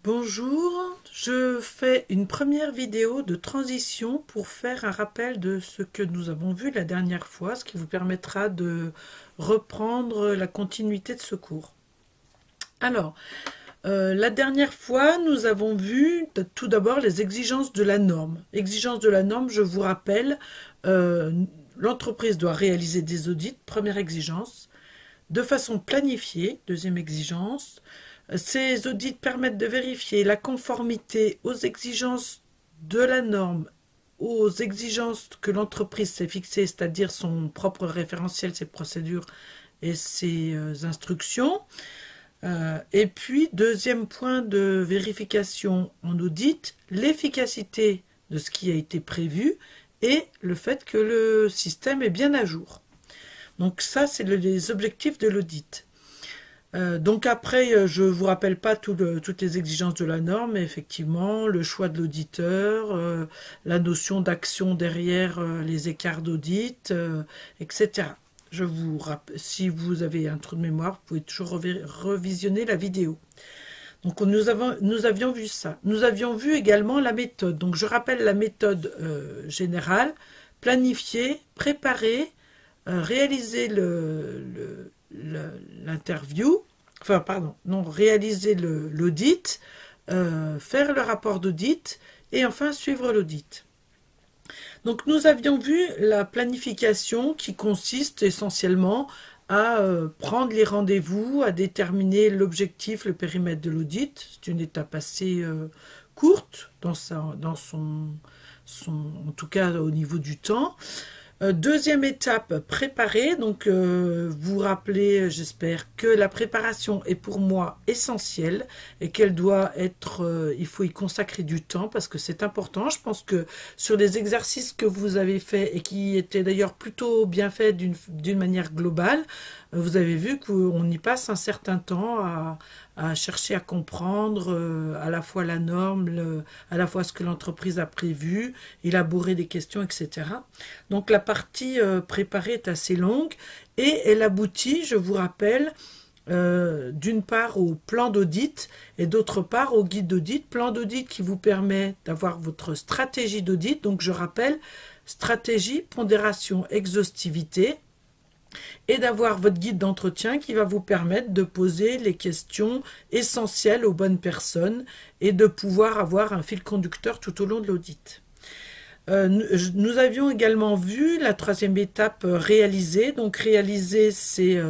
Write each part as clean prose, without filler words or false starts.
Bonjour, je fais une première vidéo de transition pour faire un rappel de ce que nous avons vu la dernière fois, ce qui vous permettra de reprendre la continuité de ce cours. Alors, la dernière fois, nous avons vu tout d'abord les exigences de la norme. Exigences de la norme, je vous rappelle, l'entreprise doit réaliser des audits, première exigence, de façon planifiée, deuxième exigence. Ces audits permettent de vérifier la conformité aux exigences de la norme, aux exigences que l'entreprise s'est fixées, c'est-à-dire son propre référentiel, ses procédures et ses instructions. Et puis, deuxième point de vérification en audit, l'efficacité de ce qui a été prévu et le fait que le système est bien à jour. Donc ça, c'est les objectifs de l'audit. Donc après, je ne vous rappelle pas toutes les exigences de la norme, mais effectivement, le choix de l'auditeur, la notion d'action derrière les écarts d'audit, etc. Si vous avez un trou de mémoire, vous pouvez toujours revisionner la vidéo. Donc nous avions vu ça. Nous avions vu également la méthode. Donc je rappelle la méthode générale: planifier, préparer, réaliser l'interview, réaliser l'audit, faire le rapport d'audit et enfin suivre l'audit. Donc nous avions vu la planification qui consiste essentiellement à prendre les rendez-vous, à déterminer l'objectif, le périmètre de l'audit. C'est une étape assez courte en tout cas au niveau du temps. Deuxième étape, préparer. Donc, vous vous rappelez, j'espère, que la préparation est pour moi essentielle et qu'elle doit être, il faut y consacrer du temps parce que c'est important. Je pense que sur les exercices que vous avez faits et qui étaient d'ailleurs plutôt bien faits d'une manière globale, vous avez vu qu'on y passe un certain temps à chercher à comprendre à la fois la norme, à la fois ce que l'entreprise a prévu, élaborer des questions, etc. Donc la partie préparée est assez longue et elle aboutit, je vous rappelle, d'une part au plan d'audit et d'autre part au guide d'audit. Plan d'audit qui vous permet d'avoir votre stratégie d'audit. Donc je rappelle, stratégie, pondération, exhaustivité, et d'avoir votre guide d'entretien qui va vous permettre de poser les questions essentielles aux bonnes personnes et de pouvoir avoir un fil conducteur tout au long de l'audit. Nous avions également vu la troisième étape, réaliser. Donc réaliser, c'est,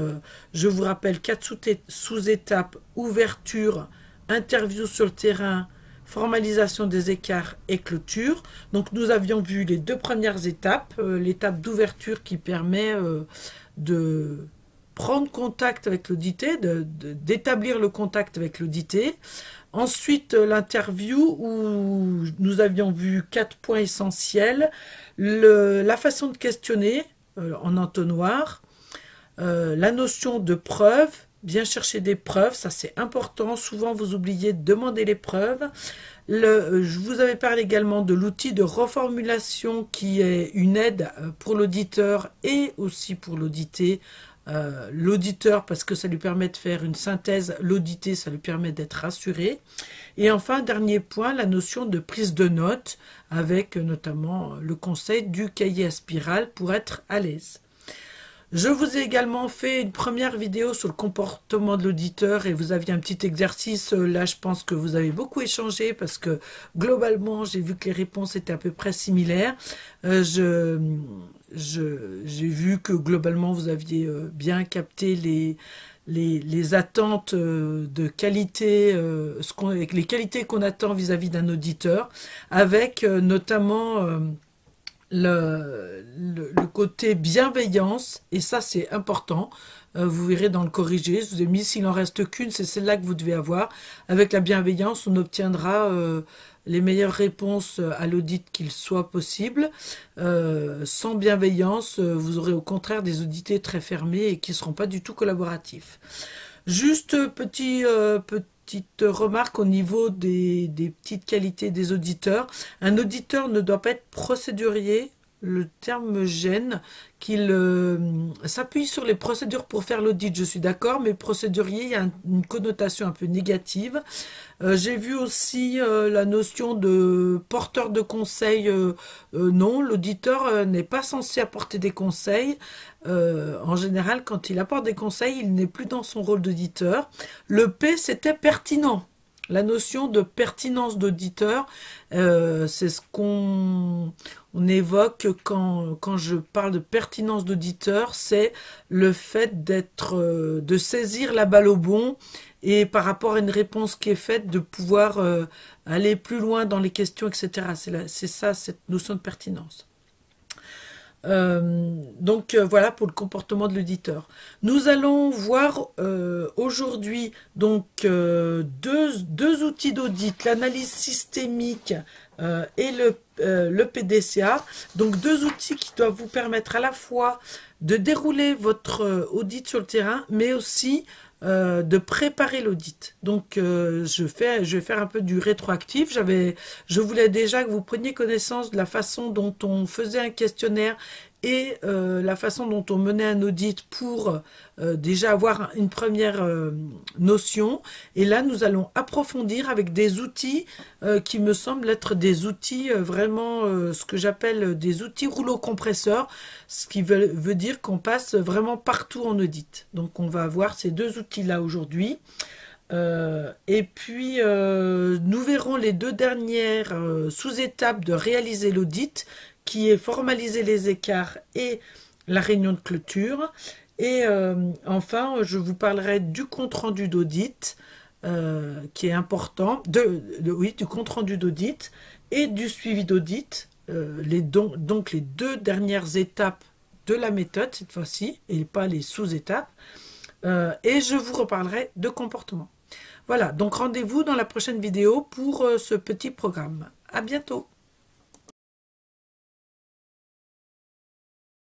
je vous rappelle, 4 sous-étapes: ouverture, interview sur le terrain, formalisation des écarts et clôture. Donc nous avions vu les 2 premières étapes, l'étape d'ouverture qui permet de prendre contact avec l'audité, d'établir le contact avec l'audité. Ensuite, l'interview où nous avions vu 4 points essentiels: la façon de questionner en entonnoir, la notion de preuve, bien chercher des preuves, ça c'est important, souvent vous oubliez de demander les preuves. Je vous avais parlé également de l'outil de reformulation qui est une aide pour l'auditeur et aussi pour l'audité. L'auditeur parce que ça lui permet de faire une synthèse, l'audité ça lui permet d'être rassuré. Et enfin, dernier point, la notion de prise de notes avec notamment le conseil du cahier à spirale pour être à l'aise. Je vous ai également fait une première vidéo sur le comportement de l'auditeur et vous aviez un petit exercice. Là, je pense que vous avez beaucoup échangé parce que globalement, j'ai vu que les réponses étaient à peu près similaires. J'ai vu que globalement, vous aviez bien capté les attentes de qualité, les qualités qu'on attend vis-à-vis d'un auditeur, avec notamment le côté bienveillance, et ça c'est important. Vous verrez dans le corrigé, je vous ai mis s'il en reste qu'une, c'est celle-là que vous devez avoir. Avec la bienveillance, on obtiendra les meilleures réponses à l'audit qu'il soit possible. Sans bienveillance, vous aurez au contraire des audités très fermés et qui ne seront pas du tout collaboratifs. Juste petite remarque au niveau des petites qualités des auditeurs. Un auditeur ne doit pas être procédurier, le terme me gêne, qu'il s'appuie sur les procédures pour faire l'audit. Je suis d'accord, mais procédurier, il y a une connotation un peu négative. J'ai vu aussi la notion de porteur de conseils. Non, l'auditeur n'est pas censé apporter des conseils. En général, quand il apporte des conseils, il n'est plus dans son rôle d'auditeur. Le P, c'était pertinent. La notion de pertinence d'auditeur, c'est ce qu'on évoque quand je parle de pertinence d'auditeur, c'est le fait de saisir la balle au bond et par rapport à une réponse qui est faite, de pouvoir aller plus loin dans les questions, etc. C'est ça, cette notion de pertinence. Voilà pour le comportement de l'auditeur. Nous allons voir aujourd'hui donc deux outils d'audit, l'analyse systémique et le PDCA. Donc deux outils qui doivent vous permettre à la fois de dérouler votre audit sur le terrain, mais aussi de préparer l'audit. Donc je vais faire un peu du rétroactif. Je voulais déjà que vous preniez connaissance de la façon dont on faisait un questionnaire et la façon dont on menait un audit pour déjà avoir une première notion. Et là, nous allons approfondir avec des outils qui me semblent être des outils vraiment, ce que j'appelle des outils rouleau compresseur, ce qui veut dire qu'on passe vraiment partout en audit. Donc, on va avoir ces deux outils-là aujourd'hui. Et puis, nous verrons les deux dernières sous-étapes de réaliser l'audit, qui est formaliser les écarts et la réunion de clôture. Et enfin, je vous parlerai du compte-rendu d'audit, qui est important, oui, du compte-rendu d'audit et du suivi d'audit, donc les deux dernières étapes de la méthode cette fois-ci, et pas les sous-étapes. Et je vous reparlerai de comportement. Voilà, donc rendez-vous dans la prochaine vidéo pour ce petit programme. À bientôt!